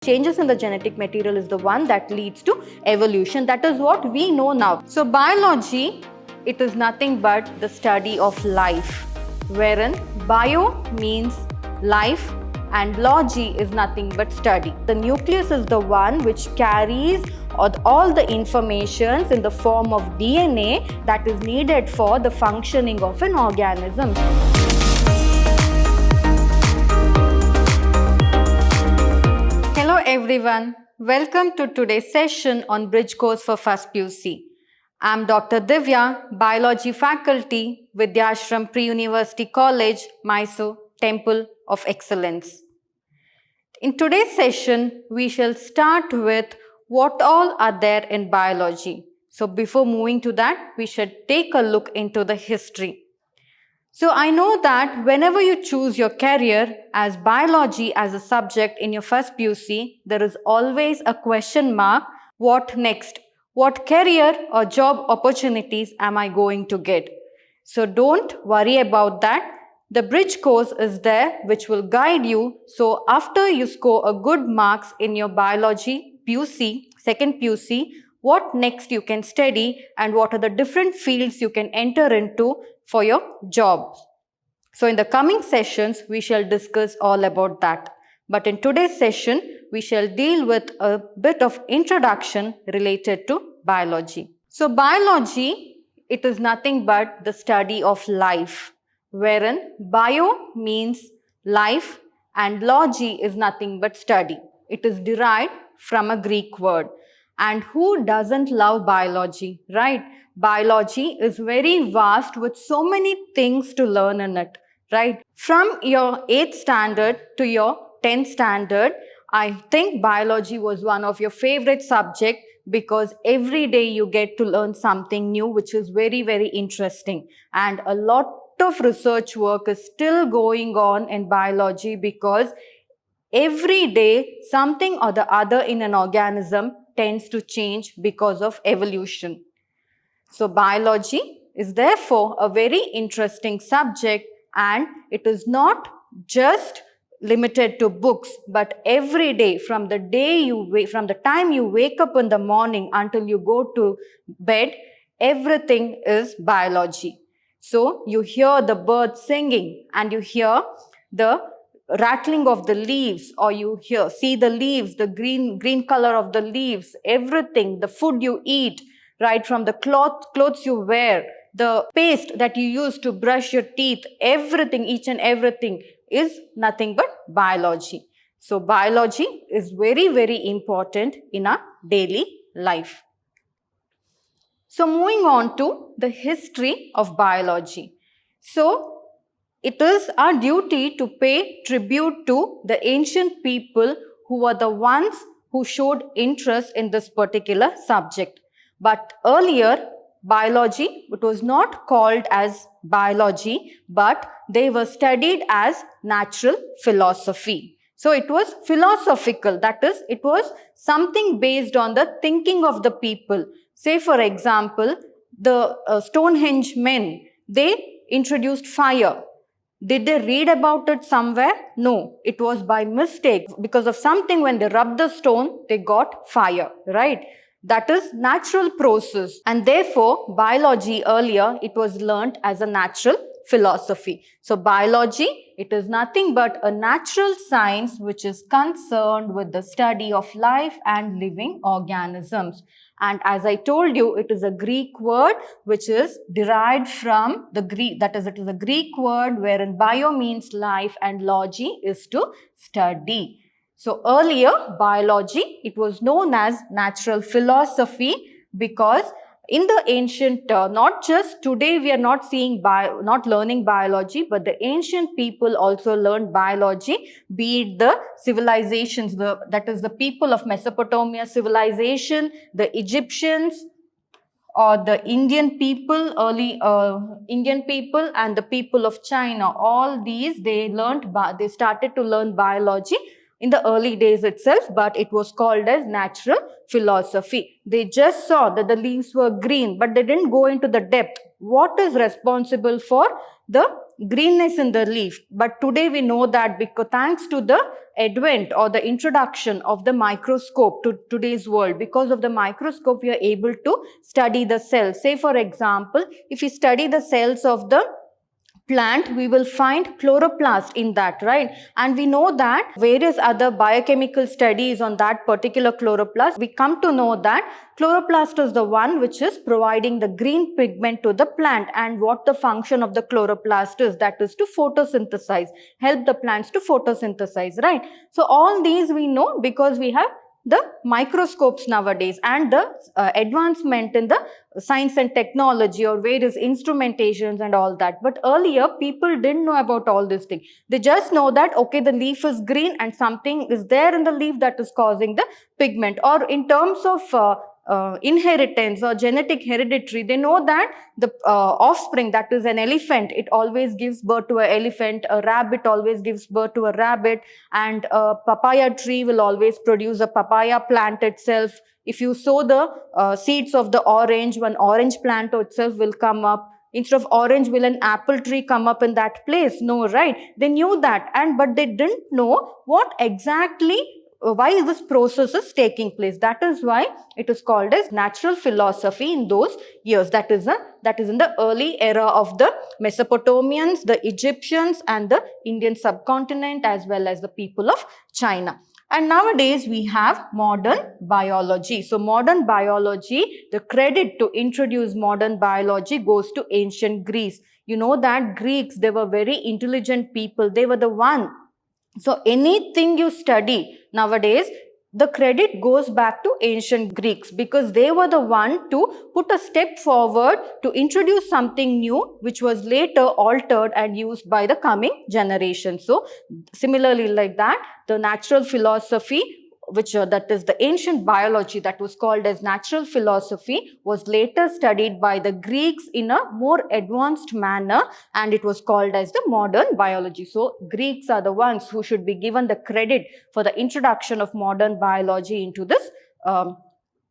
Changes in the genetic material is the one that leads to evolution. That is what we know now. So biology, it is nothing but the study of life, wherein bio means life and logy is nothing but study. The nucleus is the one which carries all the informations in the form of DNA that is needed for the functioning of an organism. Hello everyone, welcome to today's session on Bridge Course for First PUC. I am Dr. Divya, Biology Faculty, Vidhyaashram Pre-University College, Mysore, Temple of Excellence. In today's session, we shall start with what all are there in biology. So before moving to that, we should take a look into the history. So I know that whenever you choose your career as biology as a subject in your first PUC, there is always a question mark, what next? What career or job opportunities am I going to get? So don't worry about that. The bridge course is there which will guide you. So after you score a good marks in your biology PUC, second PUC, what next you can study and what are the different fields you can enter into for your job. So in the coming sessions, we shall discuss all about that. But in today's session, we shall deal with a bit of introduction related to biology. So biology, it is nothing but the study of life, wherein bio means life and logy is nothing but study. It is derived from a Greek word. And who doesn't love biology, right? Biology is very vast with so many things to learn in it, right? From your 8th standard to your 10th standard, I think biology was one of your favorite subjects because every day you get to learn something new, which is very, very interesting. And a lot of research work is still going on in biology because every day something or the other in an organism tends to change because of evolution. So biology is therefore a very interesting subject and it is not just limited to books, but every day from the time you wake up in the morning until you go to bed, everything is biology. So you hear the birds singing and you hear the rattling of the leaves, or you see the leaves, the green color of the leaves, everything, the food you eat, right from the clothes you wear, the paste that you use to brush your teeth, everything, each and everything is nothing but biology. So biology is very, very important in our daily life. So moving on to the history of biology. So it is our duty to pay tribute to the ancient people who were the ones who showed interest in this particular subject. But earlier, biology, it was not called as biology, but they were studied as natural philosophy. So it was philosophical, that is, it was something based on the thinking of the people. Say for example, the Stonehenge men, they introduced fire. Did they read about it somewhere? No, it was by mistake. Because of something, when they rubbed the stone, they got fire, right? That is natural process. And therefore, biology earlier, it was learnt as a natural philosophy. So biology, it is nothing but a natural science which is concerned with the study of life and living organisms. And as I told you, it is a Greek word which is derived from the Greek, that is, it is a Greek word wherein bio means life and logy is to study. So earlier, biology, it was known as natural philosophy because in the ancient, not just today we are not learning biology, but the ancient people also learned biology, be it the civilizations, that is the people of Mesopotamia civilization, the Egyptians, or the Indian people, early Indian people and the people of China. All these, they started to learn biology in the early days itself, but it was called as natural philosophy. They just saw that the leaves were green, but they didn't go into the depth. What is responsible for the greenness in the leaf. But today we know that because thanks to the advent or the introduction of the microscope to today's world, because of the microscope we are able to study the cells. Say for example, if we study the cells of the plant, we will find chloroplast in that, right? And we know that various other biochemical studies on that particular chloroplast, we come to know that chloroplast is the one which is providing the green pigment to the plant. And what the function of the chloroplast is, that is to photosynthesize, help the plants to photosynthesize, right? So all these we know because we have the microscopes nowadays and the advancement in the science and technology or various instrumentations and all that. But earlier people didn't know about all these things. They just know that okay, the leaf is green and something is there in the leaf that is causing the pigment. Or in terms of inheritance or genetic hereditary, they know that the offspring, that is an elephant, it always gives birth to an elephant, a rabbit always gives birth to a rabbit, and a papaya tree will always produce a papaya plant itself. If you sow the seeds of the orange, one orange plant itself will come up. Instead of orange, will an apple tree come up in that place? No, right? They knew that, but they didn't know what exactly why this process is taking place. That is why it is called as natural philosophy in those years. That is in the early era of the Mesopotamians, the Egyptians, and the Indian subcontinent, as well as the people of China. And nowadays we have modern biology. So modern biology, the credit to introduce modern biology goes to ancient Greece. You know that Greeks, they were very intelligent people. They were the one. So anything you study nowadays, the credit goes back to ancient Greeks because they were the one to put a step forward to introduce something new which was later altered and used by the coming generation. So similarly like that, the natural philosophy, which that is the ancient biology that was called as natural philosophy, was later studied by the Greeks in a more advanced manner, and it was called as the modern biology. So Greeks are the ones who should be given the credit for the introduction of modern biology into this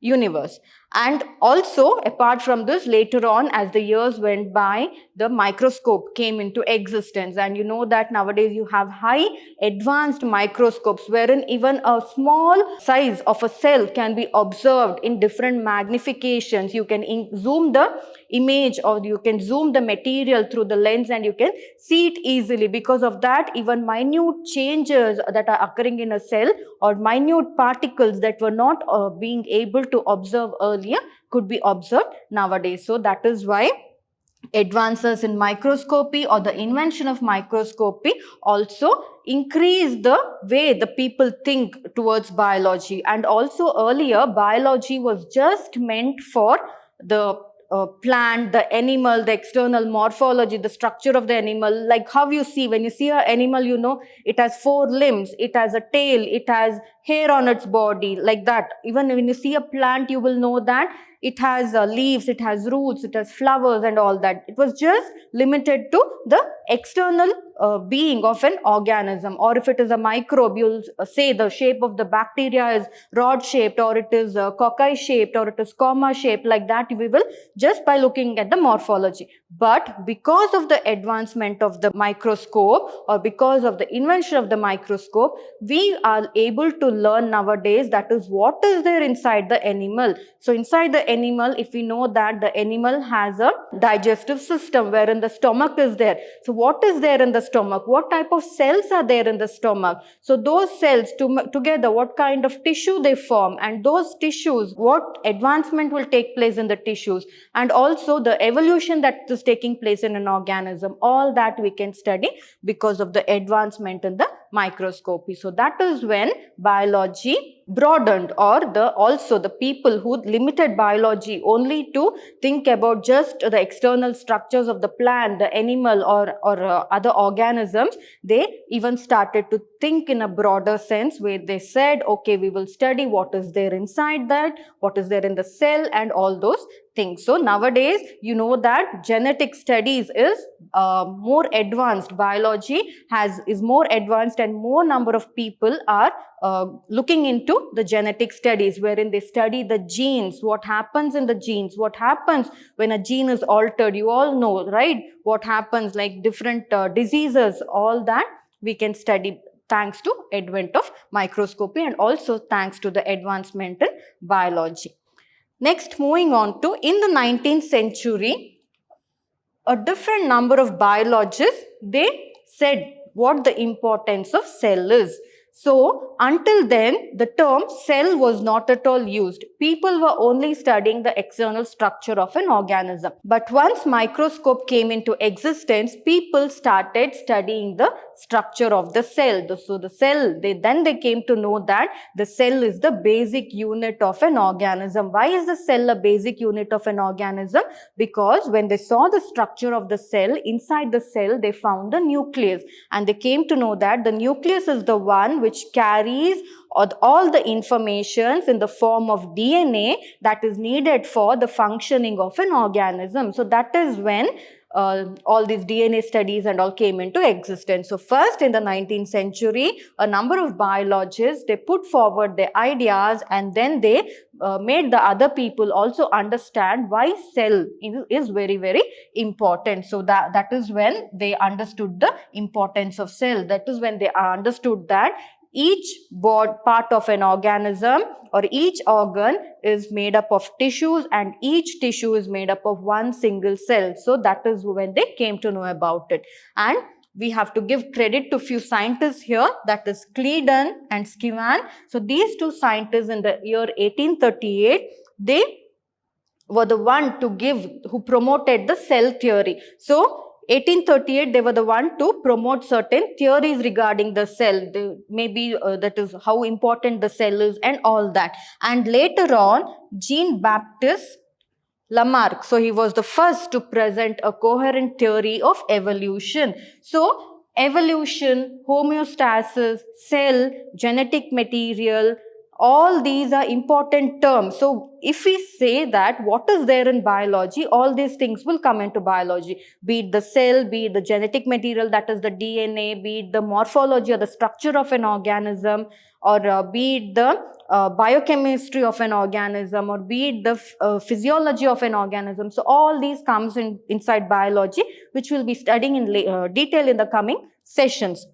universe. And also, apart from this, later on as the years went by, the microscope came into existence, and you know that nowadays you have high advanced microscopes wherein even a small size of a cell can be observed in different magnifications. You can zoom the image or you can zoom the material through the lens and you can see it easily. Because of that, even minute changes that are occurring in a cell or minute particles that were not being able to observe earlier could be observed nowadays. So that is why advances in microscopy or the invention of microscopy also increase the way the people think towards biology. And also earlier, biology was just meant for the plant, the animal, the external morphology, the structure of the animal. Like how you see, when you see an animal, you know, it has 4 limbs, it has a tail, it has hair on its body, like that. Even when you see a plant, you will know that it has leaves, it has roots, it has flowers and all that. It was just limited to the external being of an organism. Or if it is a microbe, you'll say the shape of the bacteria is rod shaped, or it is cocci shaped, or it is comma shaped, like that we will just by looking at the morphology. But because of the advancement of the microscope or because of the invention of the microscope, we are able to learn nowadays that is what is there inside the animal. So inside the animal, if we know that the animal has a digestive system wherein the stomach is there. So what is there in the stomach? What type of cells are there in the stomach? So those cells together, what kind of tissue they form, and those tissues, what advancement will take place in the tissues, and also the evolution that is taking place in an organism. All that we can study because of the advancement in the microscopy. So that is when biology broadened, or also the people who limited biology only to think about just the external structures of the plant, the animal, or other organisms, they even started to think in a broader sense, where they said, okay, we will study what is there inside that, what is there in the cell, and all those things. So nowadays, you know that genetic studies is more advanced. Biology is more advanced, and more number of people are looking into the genetic studies, wherein they study the genes, what happens in the genes, what happens when a gene is altered. You all know, right? What happens, like different diseases, all that we can study thanks to advent of microscopy and also thanks to the advancement in biology. Next, moving on to, in the 19th century, a different number of biologists, they said what the importance of cell is. So, until then, the term cell was not at all used. People were only studying the external structure of an organism. But once microscope came into existence, people started studying the structure of the cell. So, the cell, then they came to know that the cell is the basic unit of an organism. Why is the cell a basic unit of an organism? Because when they saw the structure of the cell, inside the cell, they found the nucleus. And they came to know that the nucleus is the one which carries all the informations in the form of DNA that is needed for the functioning of an organism. So that is when all these DNA studies and all came into existence. So first in the 19th century, a number of biologists, they put forward their ideas and then they made the other people also understand why cell is very, very important. So that is when they understood the importance of cell. That is when they understood that each part of an organism or each organ is made up of tissues and each tissue is made up of one single cell. So that is when they came to know about it. And we have to give credit to few scientists here, that is Cleiden and Skivan. So these two scientists in the year 1838, they were the one who promoted the cell theory. So 1838, they were the one to promote certain theories regarding the cell. Maybe that is how important the cell is and all that. And later on, Jean-Baptiste Lamarck, so he was the first to present a coherent theory of evolution. So evolution, homeostasis, cell, genetic material, all these are important terms. So if we say that what is there in biology, all these things will come into biology. Be it the cell, be it the genetic material, that is the DNA, be it the morphology or the structure of an organism, or be it the biochemistry of an organism, or be it the physiology of an organism. So all these comes inside biology, which we'll be studying in detail in the coming sessions.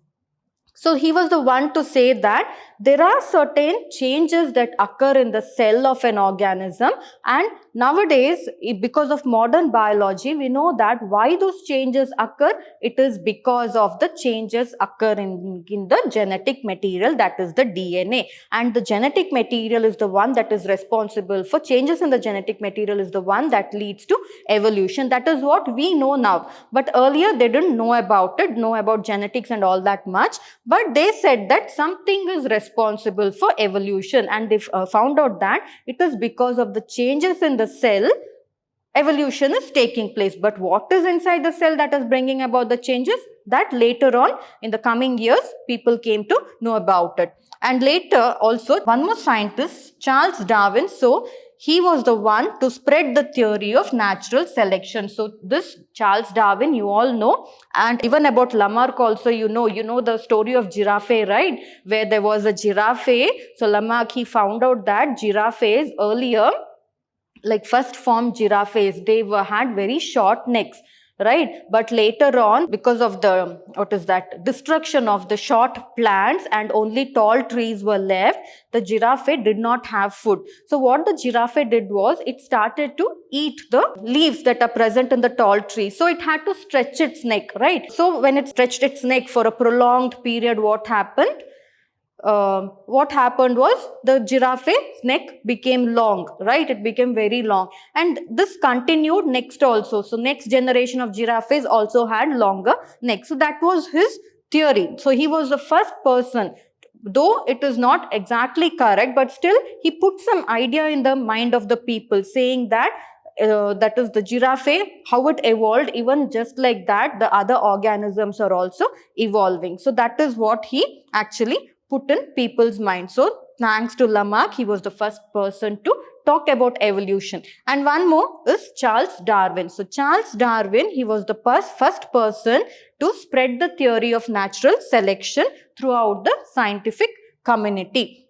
So he was the one to say that there are certain changes that occur in the cell of an organism, and nowadays, because of modern biology, we know that why those changes occur. It is because of the changes occur in the genetic material, that is the DNA. And the genetic material is the one that is responsible for changes in the genetic material, is the one that leads to evolution. That is what we know now. But earlier they didn't know about it, know about genetics and all that much. But they said that something is responsible for evolution, and they found out that it is because of the changes in the cell, evolution is taking place. But what is inside the cell that is bringing about the changes? That later on in the coming years, people came to know about it. And later also, one more scientist, Charles Darwin, so he was the one to spread the theory of natural selection. So this Charles Darwin, you all know, and even about Lamarck also, you know the story of giraffe, right? Where there was a giraffe. So Lamarck, he found out that giraffes earlier, like first formed giraffes, they had very short necks, right? But later on, because of the, destruction of the short plants and only tall trees were left, the giraffe did not have food. So what the giraffe did was, it started to eat the leaves that are present in the tall tree. So it had to stretch its neck, right? So when it stretched its neck for a prolonged period, what happened? Was the giraffe's neck became long, right? It became very long, and this continued next also. So next generation of giraffes also had longer necks. So that was his theory. So he was the first person, though it is not exactly correct, but still he put some idea in the mind of the people, saying that that is the giraffe, how it evolved, even just like that, the other organisms are also evolving. So that is what he actually put in people's mind. So thanks to Lamarck, he was the first person to talk about evolution. And one more is Charles Darwin. So Charles Darwin, he was the first person to spread the theory of natural selection throughout the scientific community.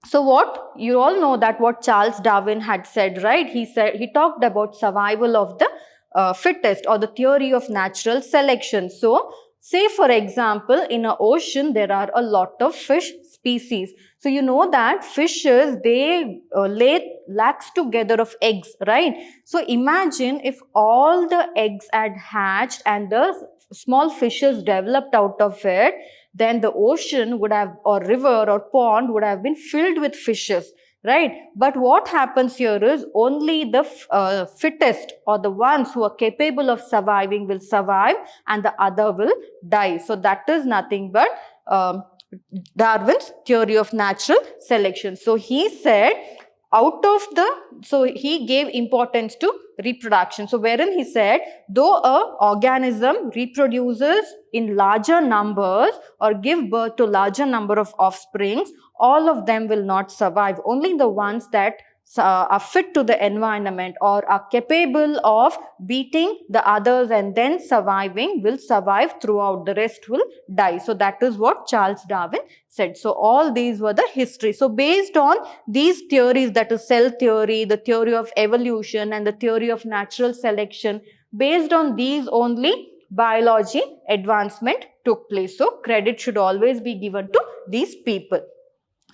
So what you all know that what Charles Darwin had said, right? He talked about survival of the fittest, or the theory of natural selection. So say for example, in an ocean there are a lot of fish species. So you know that fishes, they lay lakhs together of eggs, right? So imagine if all the eggs had hatched and the small fishes developed out of it, then the ocean would have, or river or pond would have been filled with fishes, right? But what happens here is only the fittest, or the ones who are capable of surviving, will survive, and the other will die. So that is nothing but Darwin's theory of natural selection. So he said, so he gave importance to reproduction. So wherein he said, though a organism reproduces in larger numbers or give birth to larger number of offsprings, all of them will not survive. Only the ones that are fit to the environment or are capable of beating the others and then surviving will survive throughout. The rest will die. So that is what Charles Darwin said. So all these were the history. So based on these theories, that is cell theory, the theory of evolution, and the theory of natural selection, based on these only biology advancement took place. So credit should always be given to these people.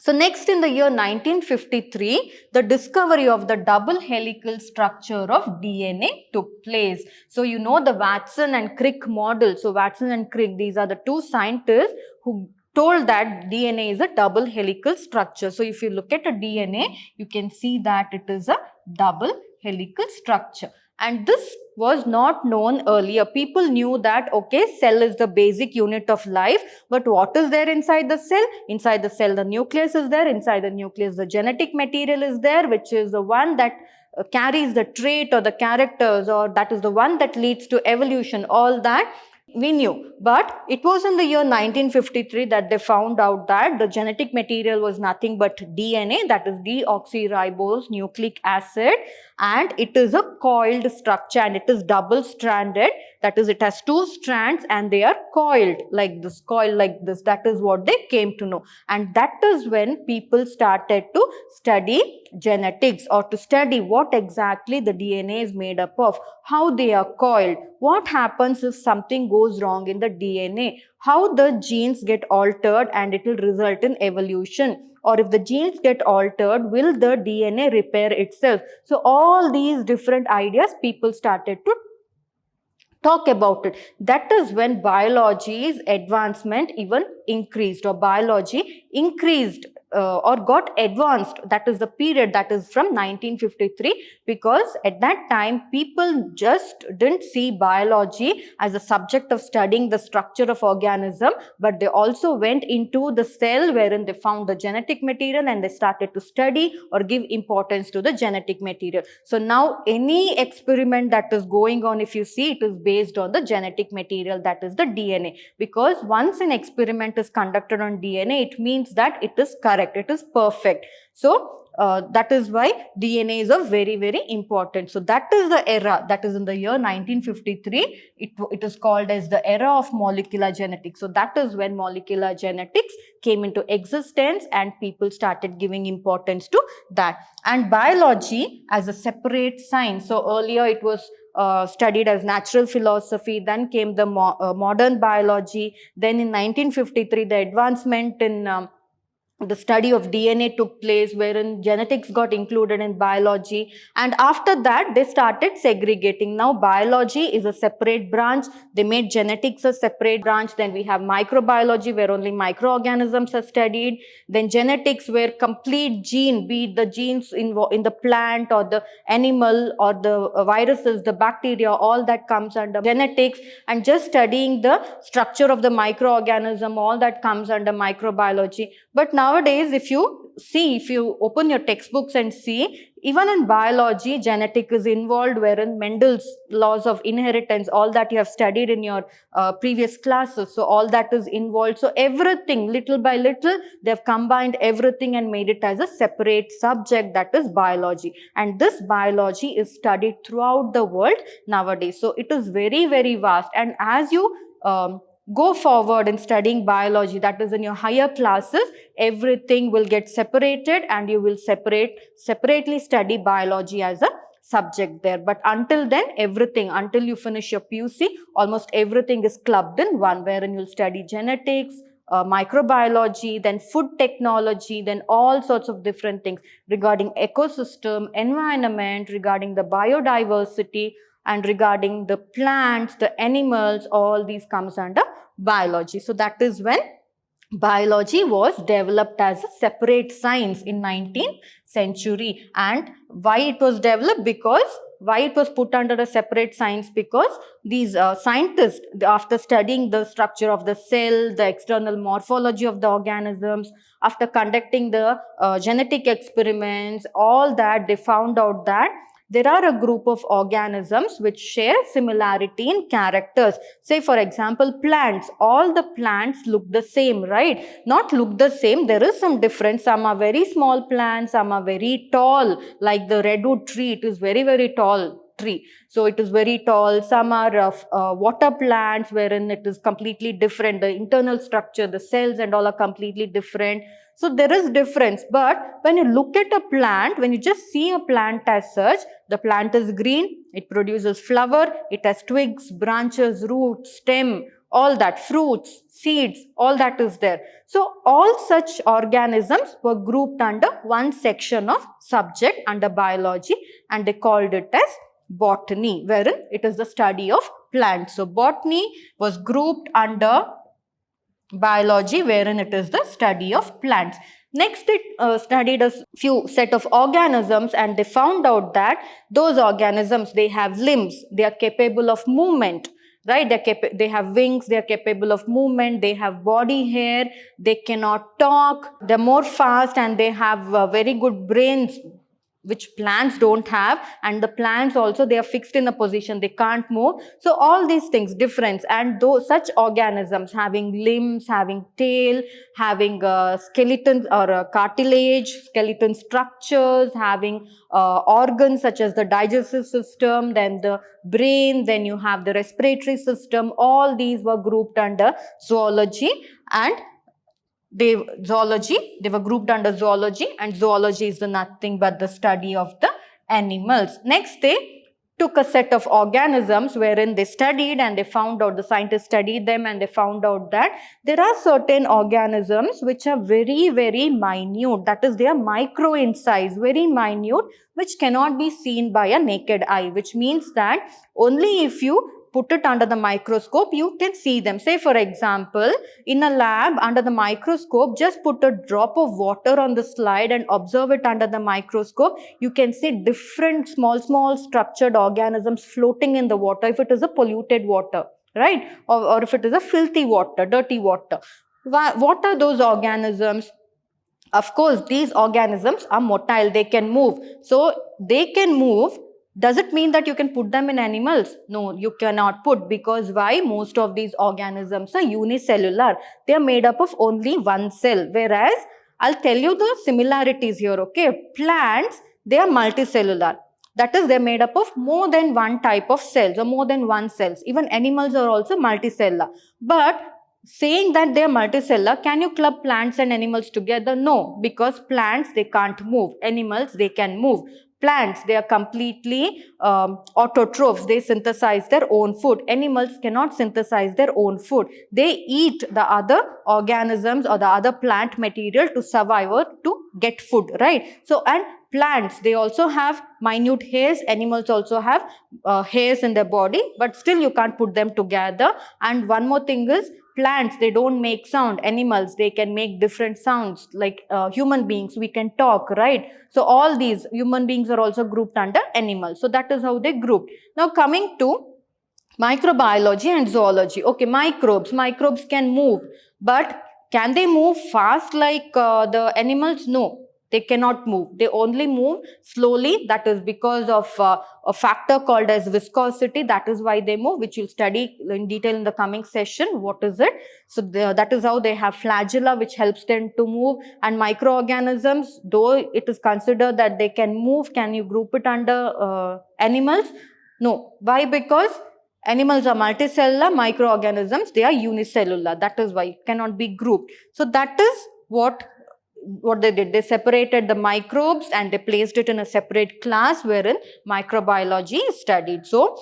So next, in the year 1953, the discovery of the double helical structure of DNA took place. So you know the Watson and Crick model. So Watson and Crick, these are the two scientists who told that DNA is a double helical structure. So if you look at a DNA, you can see that it is a double helical structure. And this was not known earlier. People knew that, okay, cell is the basic unit of life, but what is there inside the cell? Inside the cell, the nucleus is there. Inside the nucleus, the genetic material is there, which is the one that carries the trait or the characters, or that is the one that leads to evolution. All that we knew. But it was in the year 1953 that they found out that the genetic material was nothing but DNA, that is deoxyribose nucleic acid, and it is a coiled structure and it is double stranded. That is, it has two strands and they are coiled like this, coiled like this. That is what they came to know. And that is when people started to study genetics, or to study what exactly the DNA is made up of, how they are coiled, what happens if something goes wrong in the DNA, how the genes get altered and it will result in evolution, or if the genes get altered, will the DNA repair itself? So all these different ideas people started to talk about it. That is when biology's advancement even increased, or biology increased or got advanced. That is the period, that is from 1953, because at that time people just didn't see biology as a subject of studying the structure of organism, but they also went into the cell wherein they found the genetic material and they started to study or give importance to the genetic material. So now any experiment that is going on, if you see, it is based on the genetic material, that is the DNA, because once an experiment is conducted on DNA, it means that it is correct. It is perfect. So that is why DNA is a very, very important. So that is the era, that is in the year 1953. It is called as the era of molecular genetics. So that is when molecular genetics came into existence and people started giving importance to that. And biology as a separate science. So earlier it was studied as natural philosophy, then came the modern biology. Then in 1953, the advancement in the study of DNA took place, wherein genetics got included in biology, and after that they started segregating. Now biology is a separate branch, they made genetics a separate branch. Then we have microbiology, where only microorganisms are studied. Then genetics, where complete gene, be it the genes in the plant or the animal or the viruses, the bacteria, all that comes under genetics. And just studying the structure of the microorganism, all that comes under microbiology. But nowadays, if you open your textbooks and see, even in biology, genetic is involved, wherein Mendel's laws of inheritance, all that you have studied in your previous classes, so all that is involved. So everything, little by little, they have combined everything and made it as a separate subject, that is biology. And this biology is studied throughout the world nowadays. So it is very, very vast. And as you go forward in studying biology, that is in your higher classes, everything will get separated and you will separately study biology as a subject there. But until then, everything, until you finish your PUC, almost everything is clubbed in one, wherein you'll study genetics, microbiology, then food technology, then all sorts of different things regarding ecosystem, environment, regarding the biodiversity, and regarding the plants, the animals, all these comes under biology. So that is when biology was developed as a separate science in 19th century. And why it was developed? Because why it was put under a separate science? Because these scientists, after studying the structure of the cell, the external morphology of the organisms, after conducting the genetic experiments, all that, they found out that there are a group of organisms which share similarity in characters. Say for example, plants. All the plants look the same, right? Not look the same. There is some difference. Some are very small plants, some are very tall, like the redwood tree. It is very, very tall tree. So it is very tall. Some are water plants, wherein it is completely different. The internal structure, the cells and all are completely different. So there is difference. But when you look at a plant, when you just see a plant as such, the plant is green, it produces flower, it has twigs, branches, roots, stem, all that, fruits, seeds, all that is there. So all such organisms were grouped under one section of subject under biology, and they called it as botany, wherein it is the study of plants. So botany was grouped under biology, wherein it is the study of plants. Next, it studied a few set of organisms, and they found out that those organisms, they have limbs, they are capable of movement, right? They have wings, they are capable of movement, they have body hair, they cannot talk, they're more fast, and they have very good brains, which plants don't have. And the plants also, they are fixed in a position, they can't move. So all these things, difference. And those such organisms having limbs, having tail, having skeletons or cartilage, skeleton structures, having organs such as the digestive system, then the brain, then you have the respiratory system, all these were grouped under zoology. And they were grouped under zoology, and zoology is nothing but the study of the animals. Next, they took a set of organisms wherein they studied, and they found out, the scientists studied them, and they found out that there are certain organisms which are very, very minute. That is, they are micro in size, very minute, which cannot be seen by a naked eye, which means that only if you put it under the microscope, you can see them. Say for example, in a lab under the microscope, just put a drop of water on the slide and observe it under the microscope. You can see different small structured organisms floating in the water if it is a polluted water, right? Or if it is a filthy water, dirty water. What are those organisms? Of course, these organisms are motile, they can move. So they can move. Does it mean that you can put them in animals? No, you cannot put, because why? Most of these organisms are unicellular. They are made up of only one cell. Whereas, I'll tell you the similarities here, okay? Plants, they are multicellular. That is, they are made up of more than one type of cells or more than one cells. Even animals are also multicellular. But saying that they are multicellular, can you club plants and animals together? No, because plants, they can't move. Animals, they can move. Plants, they are completely autotrophs. They synthesize their own food. Animals cannot synthesize their own food. They eat the other organisms or the other plant material to survive or to get food, right? So, and plants, they also have minute hairs. Animals also have hairs in their body, but still you can't put them together. And one more thing is, plants, they don't make sound. Animals, they can make different sounds. Like human beings, we can talk, right? So all these human beings are also grouped under animals. So that is how they grouped. Now coming to microbiology and zoology. Okay, microbes can move, but can they move fast like the animals? No, they cannot move. They only move slowly. That is because of a factor called as viscosity. That is why they move, which you'll study in detail in the coming session. What is it? So that is how they have flagella, which helps them to move. And microorganisms, though it is considered that they can move, can you group it under animals? No. Why? Because Animals are multicellular, microorganisms, they are unicellular. That is why it cannot be grouped. So that is what they did. They separated the microbes and they placed it in a separate class wherein microbiology is studied. So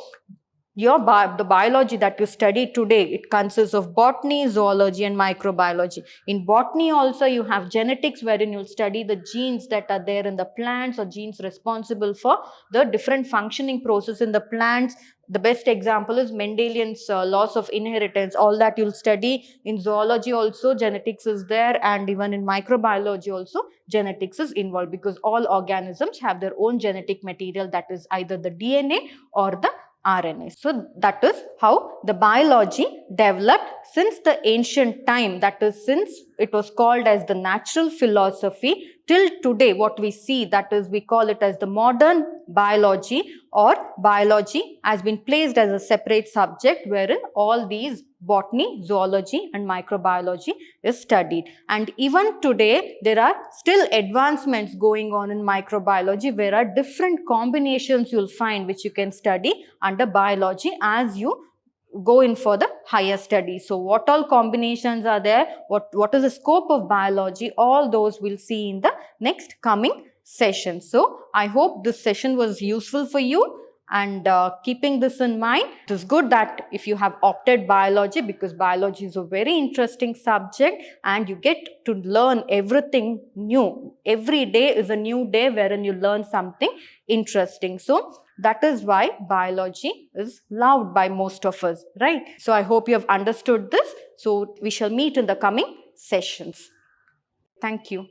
the biology that you study today, it consists of botany, zoology and microbiology. In botany also you have genetics, wherein you'll study the genes that are there in the plants or genes responsible for the different functioning process in the plants. The best example is Mendelian's laws of inheritance. All that you'll study. In zoology also genetics is there, and even in microbiology also genetics is involved, because all organisms have their own genetic material, that is either the DNA or the RNA. So that is how the biology developed since the ancient time, that is since it was called as the natural philosophy, till today what we see, that is we call it as the modern biology, or biology has been placed as a separate subject wherein all these botany, zoology and microbiology is studied. And even today there are still advancements going on in microbiology, where are different combinations you'll find which you can study under biology as you go in for the higher studies. So what all combinations are there, what is the scope of biology, all those we'll see in the next coming session. So I hope this session was useful for you, and keeping this in mind, it is good that if you have opted biology, because biology is a very interesting subject and you get to learn everything new. Every day is a new day wherein you learn something interesting. So that is why biology is loved by most of us, right? So I hope you have understood this. So we shall meet in the coming sessions. Thank you.